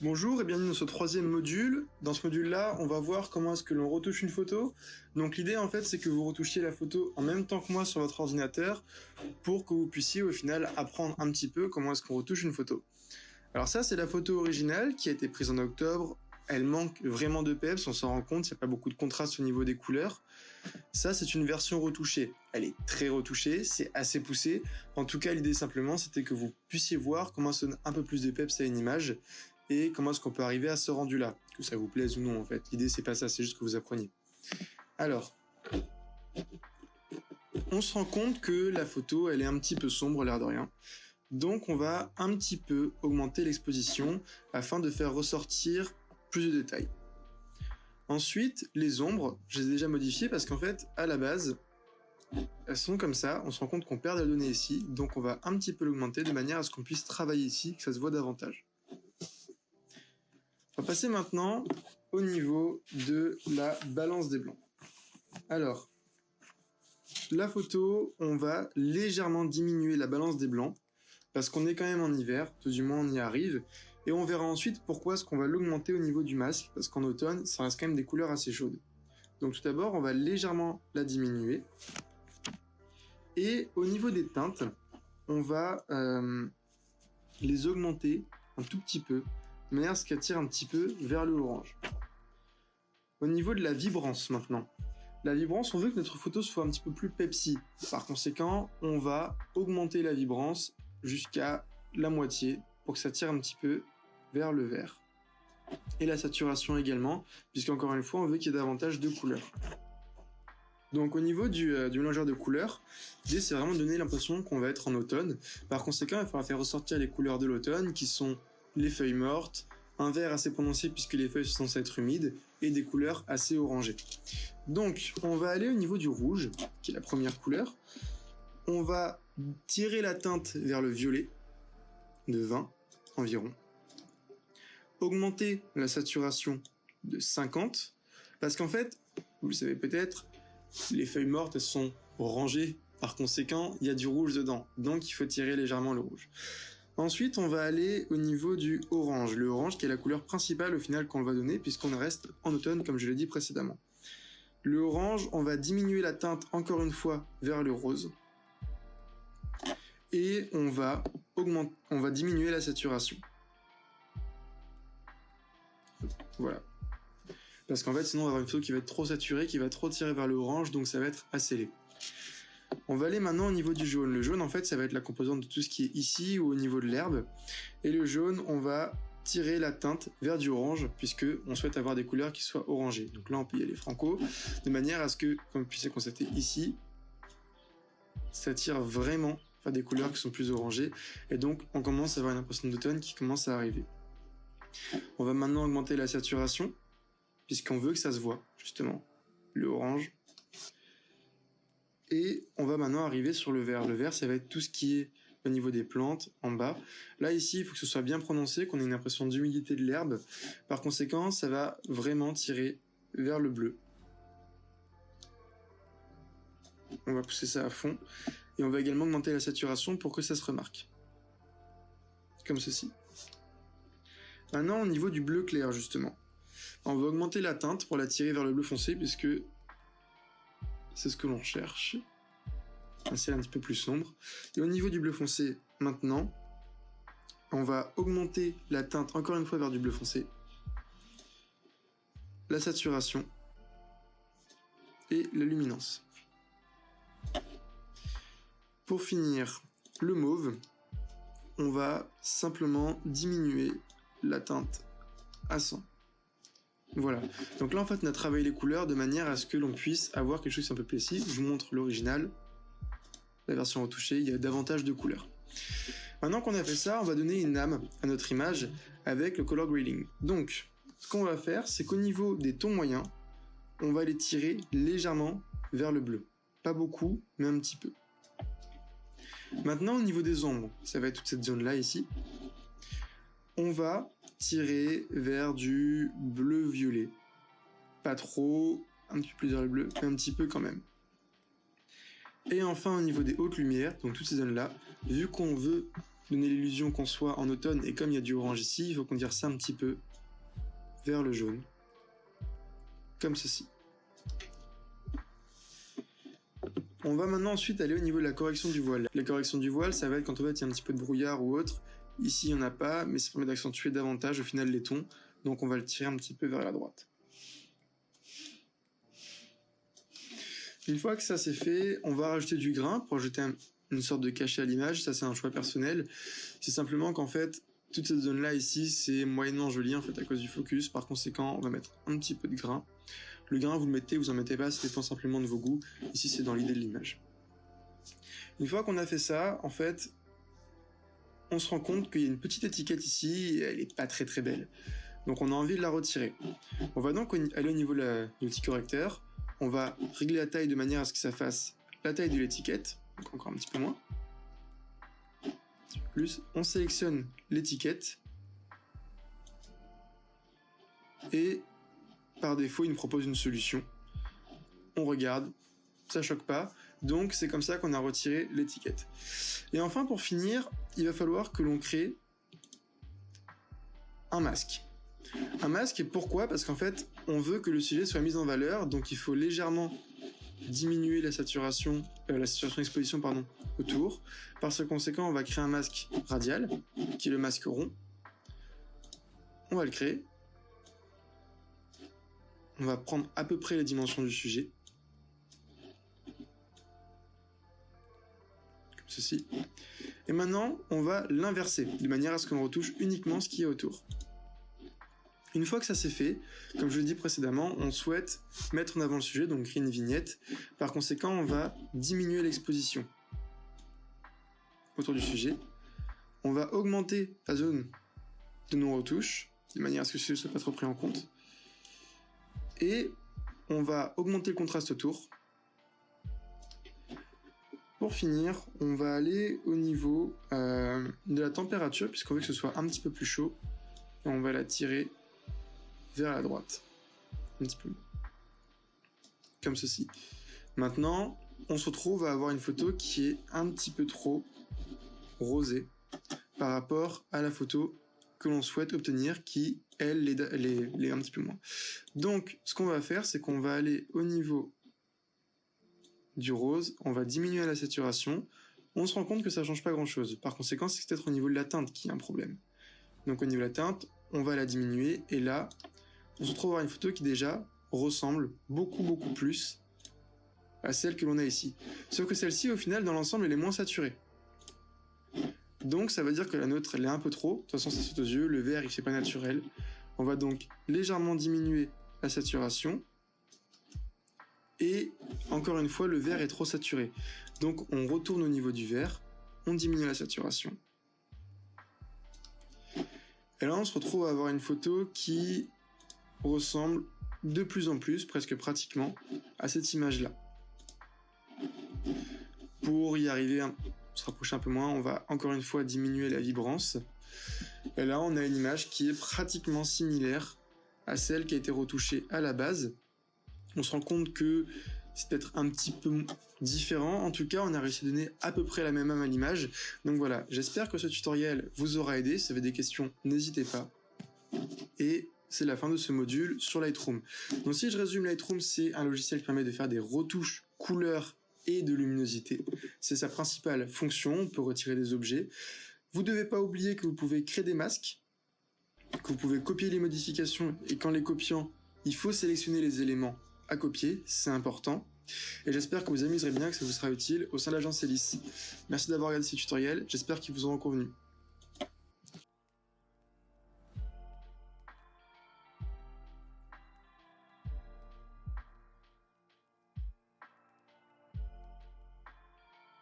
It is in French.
Bonjour et bienvenue dans ce troisième module. Dans ce module-là, on va voir comment est-ce que l'on retouche une photo. Donc l'idée en fait, c'est que vous retouchiez la photo en même temps que moi sur votre ordinateur pour que vous puissiez au final apprendre un petit peu comment est-ce qu'on retouche une photo. Alors ça, c'est la photo originale qui a été prise en octobre. Elle manque vraiment de peps, on s'en rend compte, il n'y a pas beaucoup de contraste au niveau des couleurs. Ça, c'est une version retouchée. Elle est très retouchée, c'est assez poussé. En tout cas, l'idée simplement, c'était que vous puissiez voir comment ça donne un peu plus de peps à une image et comment est-ce qu'on peut arriver à ce rendu-là, que ça vous plaise ou non en fait. L'idée, c'est pas ça, c'est juste que vous appreniez. Alors, on se rend compte que la photo, elle est un petit peu sombre, l'air de rien. Donc, on va un petit peu augmenter l'exposition afin de faire ressortir plus de détails. Ensuite, les ombres, je les ai déjà modifiées parce qu'en fait, à la base, elles sont comme ça, on se rend compte qu'on perd la donnée ici, donc on va un petit peu l'augmenter de manière à ce qu'on puisse travailler ici, que ça se voit davantage. On va passer maintenant au niveau de la balance des blancs. Alors, la photo, on va légèrement diminuer la balance des blancs, parce qu'on est quand même en hiver, tout du moins on y arrive, et on verra ensuite pourquoi est-ce qu'on va l'augmenter au niveau du masque, parce qu'en automne, ça reste quand même des couleurs assez chaudes. Donc tout d'abord, on va légèrement la diminuer, et au niveau des teintes, on va les augmenter un tout petit peu, de manière à ce qu'elles tirent un petit peu vers le orange. Au niveau de la vibrance maintenant, la vibrance, on veut que notre photo soit un petit peu plus Pepsi. Par conséquent, on va augmenter la vibrance jusqu'à la moitié pour que ça tire un petit peu vers le vert. Et la saturation également, puisqu'encore une fois, on veut qu'il y ait davantage de couleurs. Donc au niveau du mélangeur de couleurs, l'idée c'est vraiment de donner l'impression qu'on va être en automne. Par conséquent, il faudra faire ressortir les couleurs de l'automne, qui sont les feuilles mortes, un vert assez prononcé puisque les feuilles sont censées être humides, et des couleurs assez orangées. Donc on va aller au niveau du rouge, qui est la première couleur. On va tirer la teinte vers le violet, de 20 environ. Augmenter la saturation de 50, parce qu'en fait, vous le savez peut-être, les feuilles mortes elles sont orangées, par conséquent il y a du rouge dedans, donc il faut tirer légèrement le rouge. Ensuite on va aller au niveau du orange, le orange qui est la couleur principale au final qu'on va donner puisqu'on reste en automne comme je l'ai dit précédemment. Le orange, on va diminuer la teinte encore une fois vers le rose, et on va diminuer la saturation. Voilà. Parce qu'en fait, sinon, on va avoir une photo qui va être trop saturée, qui va trop tirer vers le orange, donc ça va être assez laid. On va aller maintenant au niveau du jaune. Le jaune, en fait, ça va être la composante de tout ce qui est ici ou au niveau de l'herbe. Et le jaune, on va tirer la teinte vers du orange, puisque on souhaite avoir des couleurs qui soient orangées. Donc là, on peut y aller franco, de manière à ce que, comme vous puissiez constater ici, ça tire vraiment vers des couleurs qui sont plus orangées. Et donc, on commence à avoir une impression d'automne qui commence à arriver. On va maintenant augmenter la saturation, puisqu'on veut que ça se voit, justement, le orange. Et on va maintenant arriver sur le vert. Le vert, ça va être tout ce qui est au niveau des plantes, en bas. Là, ici, il faut que ce soit bien prononcé, qu'on ait une impression d'humidité de l'herbe. Par conséquent, ça va vraiment tirer vers le bleu. On va pousser ça à fond. Et on va également augmenter la saturation pour que ça se remarque. Comme ceci. Maintenant, au niveau du bleu clair, justement. On va augmenter la teinte pour la tirer vers le bleu foncé, puisque c'est ce que l'on cherche. Un ciel un petit peu plus sombre. Et au niveau du bleu foncé, maintenant, on va augmenter la teinte encore une fois vers du bleu foncé, la saturation et la luminance. Pour finir, le mauve, on va simplement diminuer la teinte à 100. Voilà, donc là en fait on a travaillé les couleurs de manière à ce que l'on puisse avoir quelque chose un peu précis. Je vous montre l'original, la version retouchée, il y a davantage de couleurs. Maintenant qu'on a fait ça, on va donner une âme à notre image avec le color grading. Donc, ce qu'on va faire, c'est qu'au niveau des tons moyens, on va les tirer légèrement vers le bleu. Pas beaucoup, mais un petit peu. Maintenant au niveau des ombres, ça va être toute cette zone-là ici, on va tirer vers du bleu-violet. Pas trop, un petit peu plus vers le bleu, mais un petit peu quand même. Et enfin au niveau des hautes lumières, donc toutes ces zones-là, vu qu'on veut donner l'illusion qu'on soit en automne, et comme il y a du orange ici, il faut conduire ça un petit peu vers le jaune, comme ceci. On va maintenant ensuite aller au niveau de la correction du voile. La correction du voile, ça va être quand en fait il y a un petit peu de brouillard ou autre. Ici, il n'y en a pas, mais ça permet d'accentuer davantage au final les tons, donc on va le tirer un petit peu vers la droite. Une fois que ça c'est fait, on va rajouter du grain pour ajouter une sorte de cachet à l'image. Ça c'est un choix personnel. C'est simplement qu'en fait, toute cette zone là ici, c'est moyennement joli en fait à cause du focus. Par conséquent, on va mettre un petit peu de grain. Le grain, vous le mettez, vous en mettez pas, ça dépend simplement de vos goûts. Ici, c'est dans l'idée de l'image. Une fois qu'on a fait ça, en fait, on se rend compte qu'il y a une petite étiquette ici, et elle est pas très très belle. Donc on a envie de la retirer. On va donc aller au niveau du multicorrecteur. On va régler la taille de manière à ce que ça fasse la taille de l'étiquette, donc encore un petit peu moins. Plus, on sélectionne l'étiquette. Et par défaut, il nous propose une solution. On regarde, ça choque pas. Donc c'est comme ça qu'on a retiré l'étiquette. Et enfin, pour finir, il va falloir que l'on crée un masque. Un masque, et pourquoi? Parce qu'en fait, on veut que le sujet soit mis en valeur, donc il faut légèrement diminuer la saturation d'exposition autour. Par ce conséquent, on va créer un masque radial, qui est le masque rond. On va le créer. On va prendre à peu près les dimensions du sujet. Comme ceci. Et maintenant, on va l'inverser, de manière à ce qu'on retouche uniquement ce qui est autour. Une fois que ça c'est fait, comme je l'ai dit précédemment, on souhaite mettre en avant le sujet, donc créer une vignette. Par conséquent, on va diminuer l'exposition autour du sujet. On va augmenter la zone de non-retouche, de manière à ce que ce ne soit pas trop pris en compte. Et on va augmenter le contraste autour. Pour finir, on va aller au niveau de la température, puisqu'on veut que ce soit un petit peu plus chaud. Et on va la tirer vers la droite. Un petit peu. Comme ceci. Maintenant, on se retrouve à avoir une photo qui est un petit peu trop rosée par rapport à la photo que l'on souhaite obtenir, qui, elle, l'est un petit peu moins. Donc, ce qu'on va faire, c'est qu'on va aller au niveau du rose, on va diminuer la saturation, on se rend compte que ça ne change pas grand-chose. Par conséquent, c'est peut-être au niveau de la teinte qu'il y a un problème. Donc, au niveau de la teinte, on va la diminuer, et là, on se retrouve à avoir une photo qui déjà ressemble beaucoup plus à celle que l'on a ici. Sauf que celle-ci, au final, dans l'ensemble, elle est moins saturée. Donc ça veut dire que la nôtre, elle est un peu trop. De toute façon, ça saute aux yeux, le vert, il fait pas naturel. On va donc légèrement diminuer la saturation. Et encore une fois, le vert est trop saturé. Donc on retourne au niveau du vert, on diminue la saturation. Et là, on se retrouve à avoir une photo qui ressemble de plus en plus, presque pratiquement, à cette image-là. Pour y arriver, se rapprocher un peu moins, on va encore une fois diminuer la vibrance. Et là, on a une image qui est pratiquement similaire à celle qui a été retouchée à la base. On se rend compte que c'est peut-être un petit peu différent. En tout cas, on a réussi à donner à peu près la même âme à l'image. Donc voilà, j'espère que ce tutoriel vous aura aidé. Si vous avez des questions, n'hésitez pas. Et c'est la fin de ce module sur Lightroom. Donc si je résume, Lightroom, c'est un logiciel qui permet de faire des retouches couleurs et de luminosité. C'est sa principale fonction, on peut retirer des objets. Vous ne devez pas oublier que vous pouvez créer des masques, que vous pouvez copier les modifications, et qu'en les copiant, il faut sélectionner les éléments à copier, c'est important. Et j'espère que vous amuserez bien, que ça vous sera utile au sein de l'agence Elis. Merci d'avoir regardé ce tutoriel, j'espère qu'ils vous auront convenu.